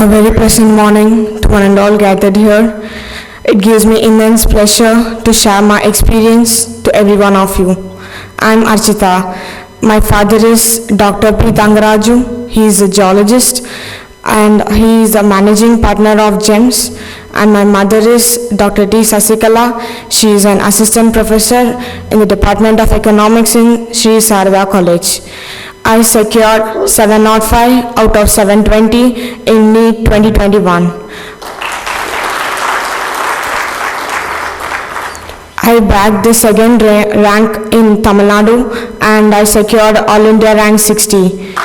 A very pleasant morning to one and all gathered here. It gives me immense pleasure to share my experience to every one of you. I am Archita. My father is Dr. P. Tangaraju. He is a geologist and he is a managing partner of GEMS. And my mother is Dr. T. Sasikala. She is an assistant professor in the Department of Economics in Sri Sarada College. I secured 705 out of 720 in NEET 2021. I bagged the second rank in Tamil Nadu and I secured All India rank 60.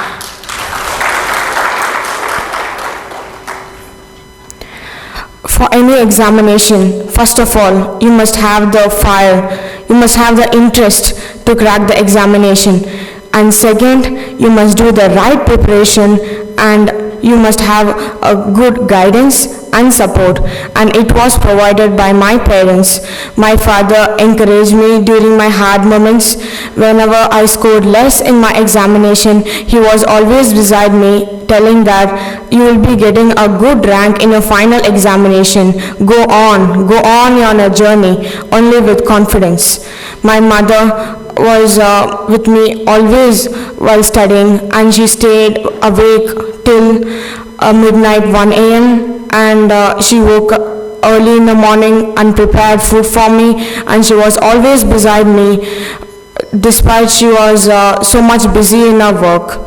For any examination, first of all, you must have the fire, you must have the interest to crack the examination. And second, you must do the right preparation and you must have a good guidance and support, and it was provided by my parents. My father encouraged me during my hard moments. Whenever I scored less in my examination, he was always beside me telling that you will be getting a good rank in your final examination. Go on on a journey only with confidence. My mother was with me always while studying, and she stayed awake till midnight 1 a.m. and she woke up early in the morning and prepared food for me, and she was always beside me despite she was so much busy in her work.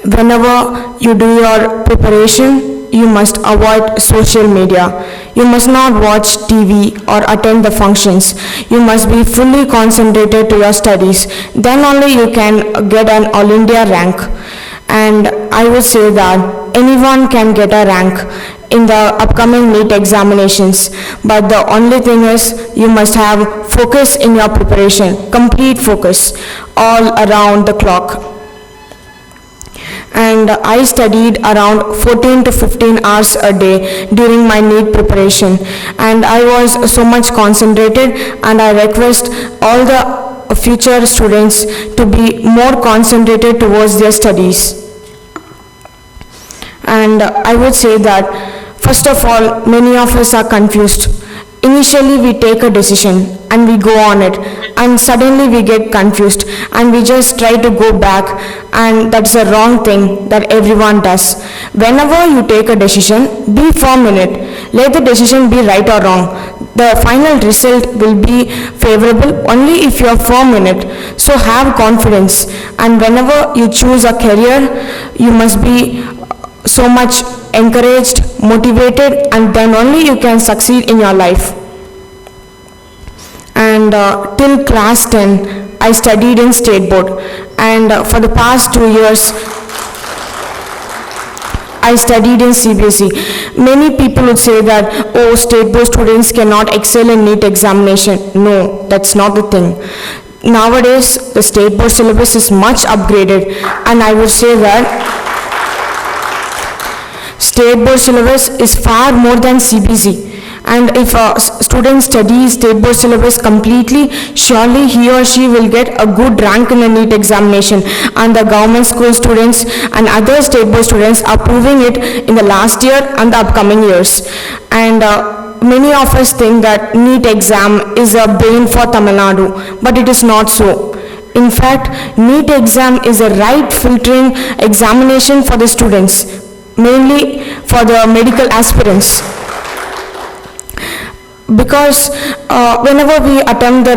Whenever you do your preparation, you must avoid social media. You must not watch TV or attend the functions. You must be fully concentrated to your studies. Then only you can get an All India rank. And I would say that anyone can get a rank in the upcoming NEET examinations. But the only thing is you must have focus in your preparation, complete focus all around the clock. And I studied around 14 to 15 hours a day during my NEET preparation, and I was so much concentrated, and I request all the future students to be more concentrated towards their studies. And I would say that first of all, many of us are confused. Initially we take a decision and we go on it, and suddenly we get confused and we just try to go back, and that's a wrong thing that everyone does. Whenever you take a decision, be firm in it. Let the decision be right or wrong. The final result will be favorable only if you are firm in it. So have confidence, and whenever you choose a career, you must be so much encouraged, motivated, and then only you can succeed in your life. And till class 10, I studied in state board, and for the past 2 years, I studied in CBSE. Many people would say that, oh, state board students cannot excel in NEET examination. No, that's not the thing. Nowadays, the state board syllabus is much upgraded, and I would say that state board syllabus is far more than CBSE. And if a student studies state board syllabus completely, surely he or she will get a good rank in a NEET examination. And the government school students and other state board students are proving it in the last year and the upcoming years. And many of us think that NEET exam is a bane for Tamil Nadu, but it is not so. In fact, NEET exam is a right filtering examination for the students, mainly for the medical aspirants. Because whenever we attempt the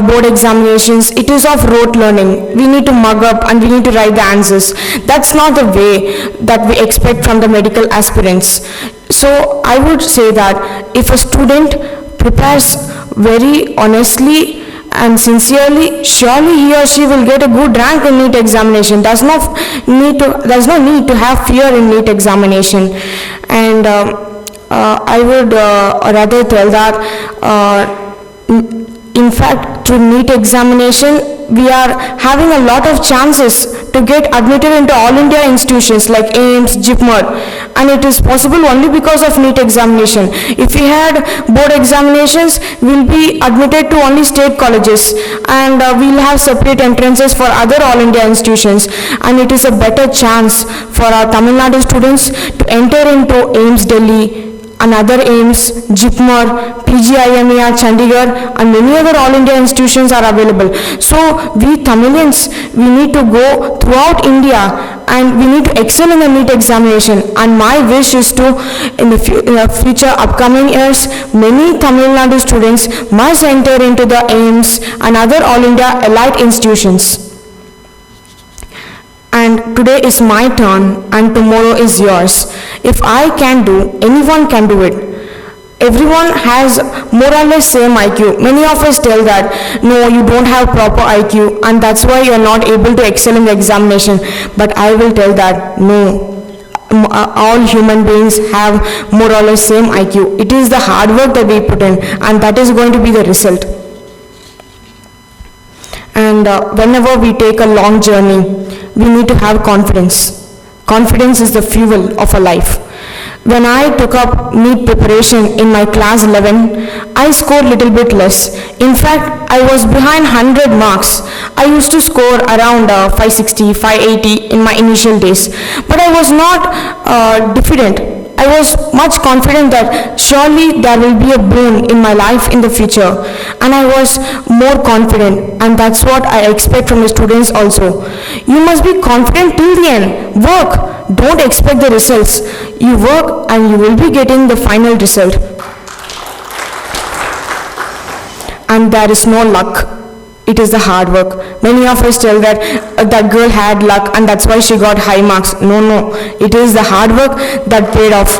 board examinations, it is of rote learning. We need to mug up and we need to write the answers. That's not the way that we expect from the medical aspirants. So I would say that if a student prepares very honestly and sincerely, surely he or she will get a good rank in NEET examination. There's no need to have fear in NEET examination. And I would rather tell that in fact through NEET examination we are having a lot of chances to get admitted into all India institutions like AIIMS, JIPMER, and it is possible only because of NEET examination. If we had board examinations, we'll be admitted to only state colleges, and we'll have separate entrances for other all India institutions, and it is a better chance for our Tamil Nadu students to enter into AIIMS Delhi, another AIIMS, JIPMER, PGIMER, Chandigarh, and many other all India institutions are available. So we Tamilians, we need to go throughout India and we need to excel in the NEET examination. And my wish is to, in the future upcoming years, many Tamil Nadu students must enter into the AIIMS and other all India elite institutions. And today is my turn and tomorrow is yours. If I can do, anyone can do it. Everyone has more or less same IQ. Many of us tell that, no, you don't have proper IQ and that's why you're not able to excel in the examination. But I will tell that, no, all human beings have more or less same IQ. It is the hard work that we put in and that is going to be the result. And whenever we take a long journey, we need to have confidence. Confidence is the fuel of a life. When I took up NEET preparation in my class 11, I scored little bit less. In fact, I was behind 100 marks. I used to score around 560, 580 in my initial days. But I was not diffident. I was much confident that surely there will be a boon in my life in the future, and I was more confident, and that's what I expect from the students also. You must be confident till the end. Work. Don't expect the results. You work and you will be getting the final result. And there is no luck. It is the hard work. Many of us tell that that girl had luck and that's why she got high marks. No. It is the hard work that paid off.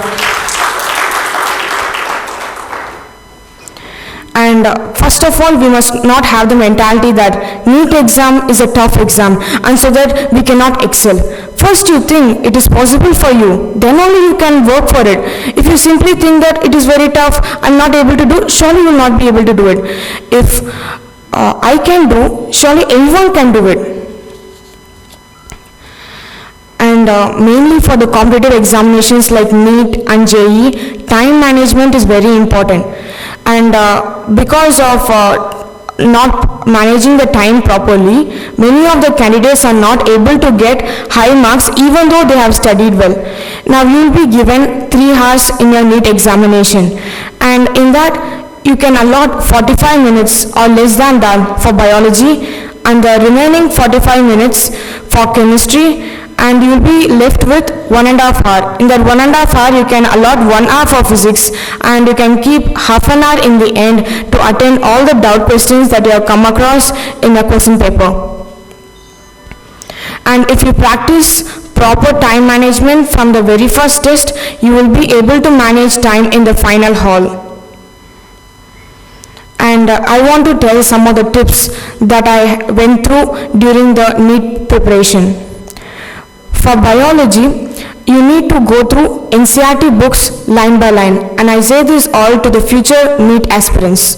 And first of all, we must not have the mentality that NEET exam is a tough exam and so that we cannot excel. First you think it is possible for you, then only you can work for it. If you simply think that it is very tough, I'm not able to do, surely you will not be able to do it. If I can do, surely everyone can do it. And mainly for the competitive examinations like NEET and JEE, time management is very important. And because of not managing the time properly, many of the candidates are not able to get high marks even though they have studied well. Now you will be given 3 hours in your NEET examination, and in that you can allot 45 minutes or less than that for biology and the remaining 45 minutes for chemistry, and you will be left with 1.5 hours. In that 1.5 hours you can allot 1 hour for physics and you can keep half an hour in the end to attend all the doubt questions that you have come across in the question paper. And if you practice proper time management from the very first test, you will be able to manage time in the final hall. And I want to tell some of the tips that I went through during the NEET preparation. For biology, you need to go through NCERT books line by line, and I say this all to the future NEET aspirants.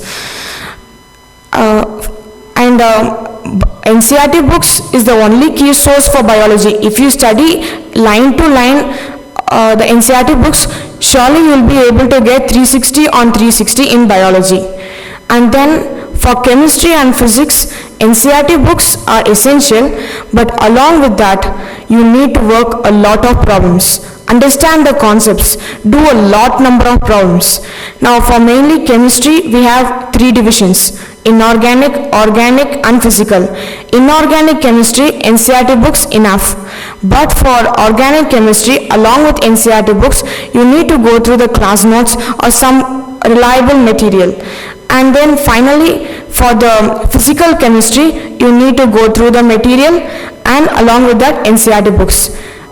NCERT books is the only key source for biology. If you study line to line the NCERT books, surely you will be able to get 360 on 360 in biology. And then for chemistry and physics, NCERT books are essential, but along with that, you need to work a lot of problems. Understand the concepts, do a lot number of problems. Now for mainly chemistry, we have 3 divisions: inorganic, organic and physical. Inorganic chemistry, NCERT books enough. But for organic chemistry, along with NCERT books, you need to go through the class notes or some reliable material. And then finally, for the physical chemistry, you need to go through the material and along with that NCERT books.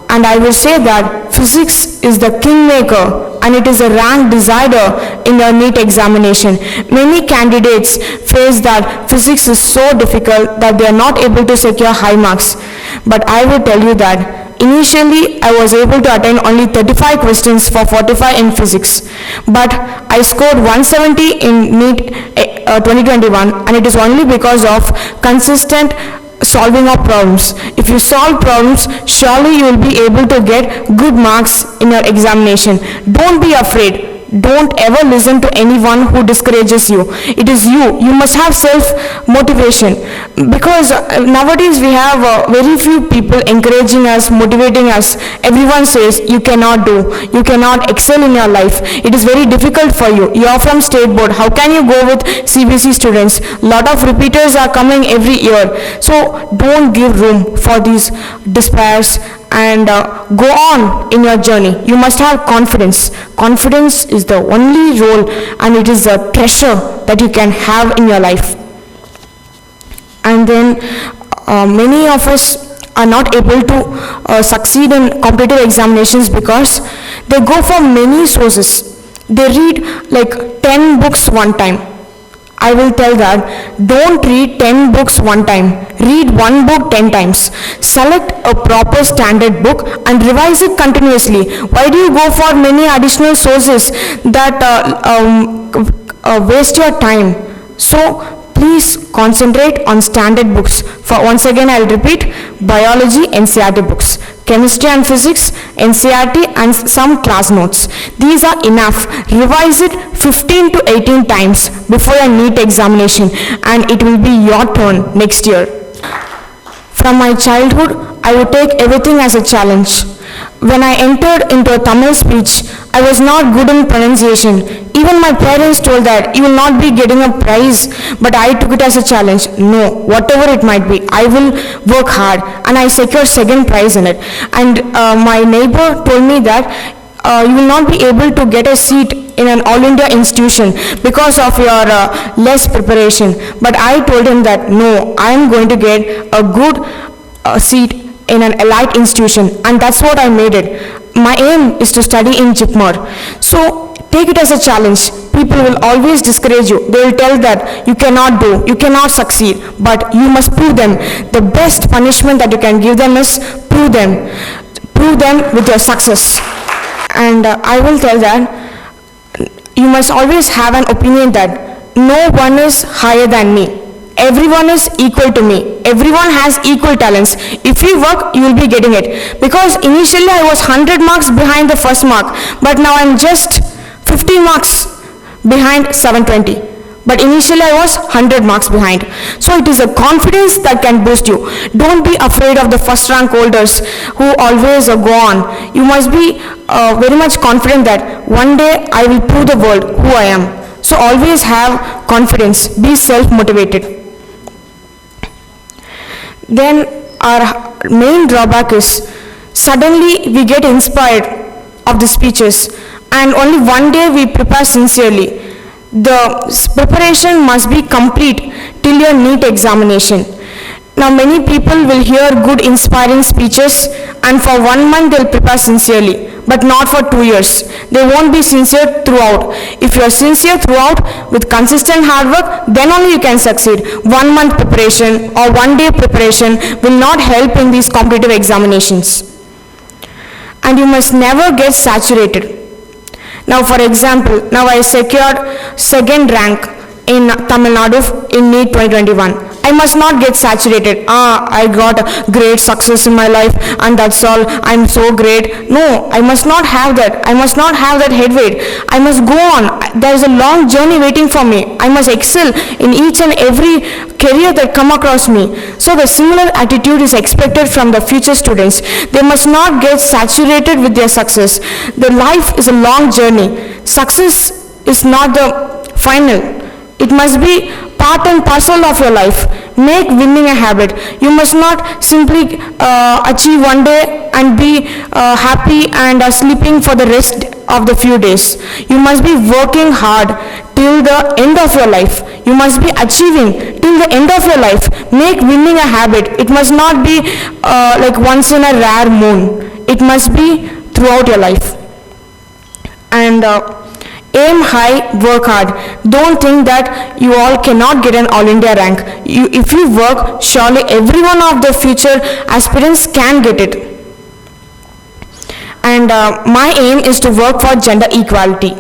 And I will say that physics is the kingmaker and it is a rank decider in the NEET examination. Many candidates face that physics is so difficult that they are not able to secure high marks. But I will tell you that initially, I was able to attend only 35 questions for 45 in physics, but I scored 170 in NEET 2021, and it is only because of consistent solving of problems. If you solve problems, surely you will be able to get good marks in your examination. Don't be afraid. Don't ever listen to anyone who discourages you. It is you. You must have self-motivation, because nowadays we have very few people encouraging us, motivating us. Everyone says you cannot do, you cannot excel in your life. It is very difficult for you. You are from state board. How can you go with CBSE students? Lot of repeaters are coming every year. So don't give room for these despairs, and go on in your journey. You must have confidence. Confidence is the only role, and it is the treasure that you can have in your life. And then many of us are not able to succeed in competitive examinations because they go for many sources. They read like 10 books one time. I will tell that don't read 10 books one time. Read one book 10 times. Select a proper standard book and revise it continuously. Why do you go for many additional sources that waste your time? So please concentrate on standard books. For once again I will repeat, biology NCERT books, chemistry and physics NCERT, and some class notes. These are enough. Revise it 15 to 18 times before a NEET examination, and it will be your turn next year. From my childhood, I would take everything as a challenge. When I entered into a Tamil speech, I was not good in pronunciation. Even my parents told that you will not be getting a prize, but I took it as a challenge. No, whatever it might be, I will work hard, and I secured second prize in it. And my neighbor told me that you will not be able to get a seat in an all India institution because of your less preparation. But I told him that no, I am going to get a good seat in an elite institution, and that's what I made it. My aim is to study in Jipmar. So take it as a challenge. People will always discourage you. They will tell that you cannot do, you cannot succeed, but you must prove them. The best punishment that you can give them is prove them with your success. And I will tell that you must always have an opinion that no one is higher than me. Everyone is equal to me. Everyone has equal talents. If you work, you will be getting it. Because initially I was 100 marks behind the first mark, but now I'm just 50 marks behind 720. But initially I was 100 marks behind. So it is a confidence that can boost you. Don't be afraid of the first rank holders who always go on. You must be very much confident that one day I will prove the world who I am. So always have confidence. Be self-motivated. Then our main drawback is suddenly we get inspired of the speeches, and only one day we prepare sincerely. The preparation must be complete till your NEET examination. Now many people will hear good inspiring speeches, and for 1 month they'll prepare sincerely, but not for 2 years. They won't be sincere throughout. If you are sincere throughout with consistent hard work, then only you can succeed. 1 month preparation or 1 day preparation will not help in these competitive examinations. And you must never get saturated. Now for example, now I secured second rank in Tamil Nadu in NEET 2021. I must not get saturated. I got a great success in my life and that's all, I'm so great. No, I must not have that. I must not have that head weight. I must go on. There is a long journey waiting for me. I must excel in each and every career that come across me. So the similar attitude is expected from the future students. They must not get saturated with their success. The life is a long journey. Success is not the final. It must be part and parcel of your life. Make winning a habit. You must not simply achieve one day and be happy and sleeping for the rest of the few days. You must be working hard till the end of your life. You must be achieving till the end of your life. Make winning a habit. It must not be like once in a rare moon. It must be throughout your life. And aim high, work hard. Don't think that you all cannot get an All India rank. If you work, surely every one of the future aspirants can get it. And my aim is to work for gender equality.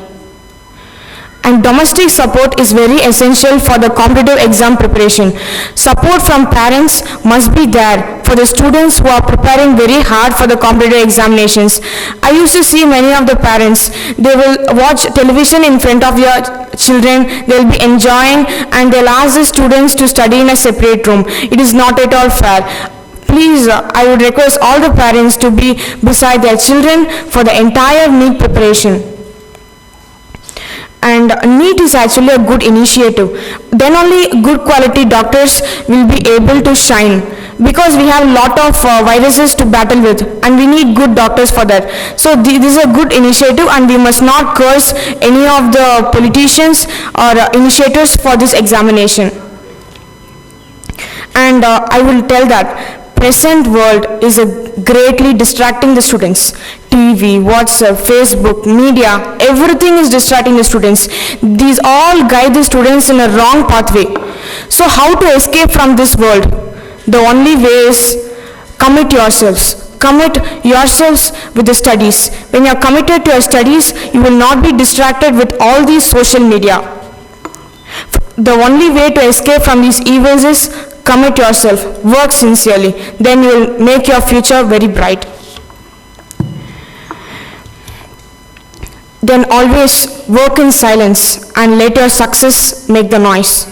And domestic support is very essential for the competitive exam preparation. Support from parents must be there for the students who are preparing very hard for the competitive examinations. I used to see many of the parents, they will watch television in front of your children, they will be enjoying, and they'll ask the students to study in a separate room. It is not at all fair. Please, I would request all the parents to be beside their children for the entire NEET preparation. And NEET is actually a good initiative. Then only good quality doctors will be able to shine, because we have a lot of viruses to battle with, and we need good doctors for that. So this is a good initiative, and we must not curse any of the politicians or initiators for this examination. And I will tell that present world is greatly distracting the students. TV, WhatsApp, Facebook, media, everything is distracting the students. These all guide the students in a wrong pathway. So how to escape from this world? The only way is commit yourselves. Commit yourselves with the studies. When you are committed to your studies, you will not be distracted with all these social media. The only way to escape from these evils is commit yourself, work sincerely, then you will make your future very bright. Then always work in silence and let your success make the noise.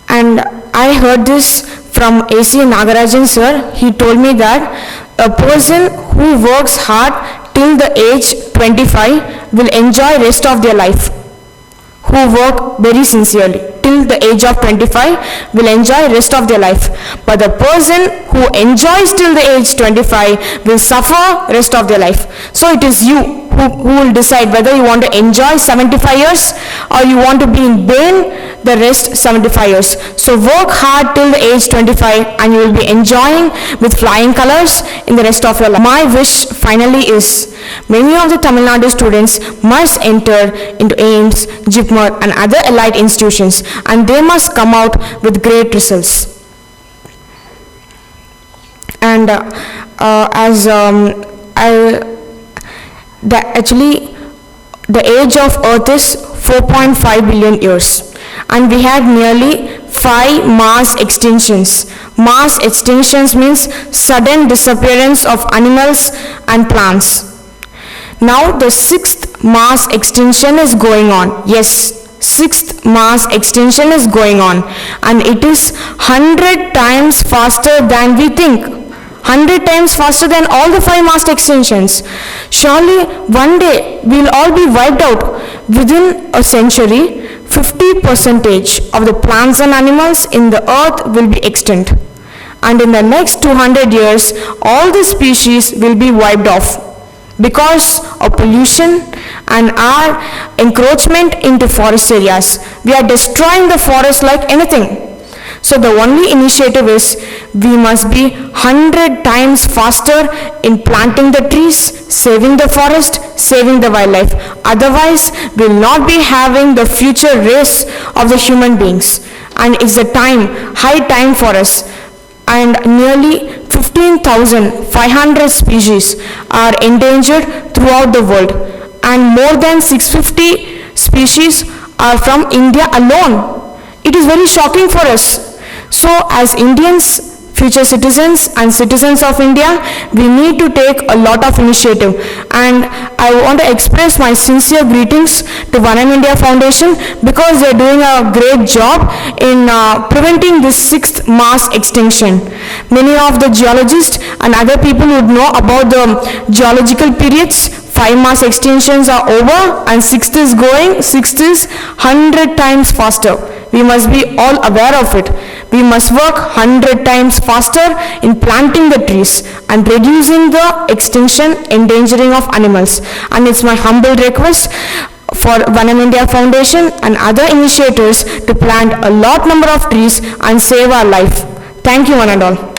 And I heard this from A.C. Nagarajan sir. He told me that a person who works hard till the age 25 will enjoy rest of their life. Who work very sincerely till the age of 25 will enjoy rest of their life. But the person who enjoys till the age 25 will suffer rest of their life. So it is you who will decide whether you want to enjoy 75 years or you want to be in pain the rest 75 years. So work hard till the age 25 and you will be enjoying with flying colors in the rest of your life. My wish finally is many of the Tamil Nadu students must enter into AIIMS, JIPMER and other allied institutions, and they must come out with great results. And actually the age of Earth is 4.5 billion years, and we had nearly 5 mass extinctions. Mass extinctions means sudden disappearance of animals and plants. Now the 6th mass extinction is going on. Yes, 6th mass extinction is going on, and it is 100 times faster than we think. 100 times faster than all the 5 mass extinctions. Surely one day we will all be wiped out. Within a century, 50% of the plants and animals in the earth will be extinct. And in the next 200 years, all the species will be wiped off because of pollution and our encroachment into forest areas. We are destroying the forest like anything. So the only initiative is we must be 100 times faster in planting the trees, saving the forest, saving the wildlife. Otherwise, we will not be having the future race of the human beings. And it's the high time for us. And nearly 15,500 species are endangered throughout the world. And more than 650 species are from India alone. It is very shocking for us. So as Indians, future citizens and citizens of India, we need to take a lot of initiative. And I want to express my sincere greetings to Vanam India Foundation because they are doing a great job in preventing this 6th mass extinction. Many of the geologists and other people would know about the geological periods. 5 mass extinctions are over and 6th is going. 6th is 100 times faster. We must be all aware of it. We must work 100 times faster in planting the trees and reducing the extinction, endangering of animals. And it's my humble request for Vanam India Foundation and other initiators to plant a lot number of trees and save our life. Thank you one and all.